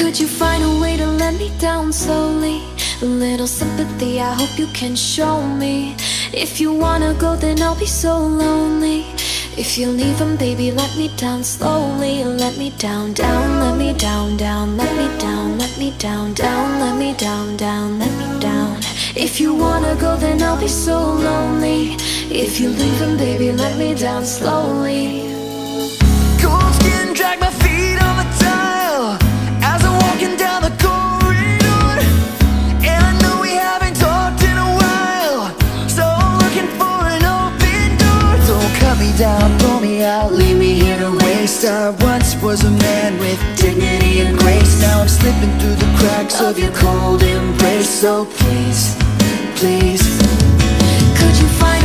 Could you find a way to let me down slowly? A little sympathy, I hope you can show me. If you wanna go, then I'll be so lonely. If you're leaving, baby, let me down slowly. Let me down, down, let me down, down, let me down, let me down, down, let me down, down, let me down. If you wanna go, then I'll be so lonely. If you're leaving, baby, let me down slowly. Cold skin, drag my feet on the tile as I'm walking down the corridor. And I know we haven't talked in a while, so I'm looking for an open door. Don't cut me down, pull me out, leave me here to waste. I once was a man with dignity and grace. Now I'm slipping through the cracks of your cold embrace. So please, please, could you find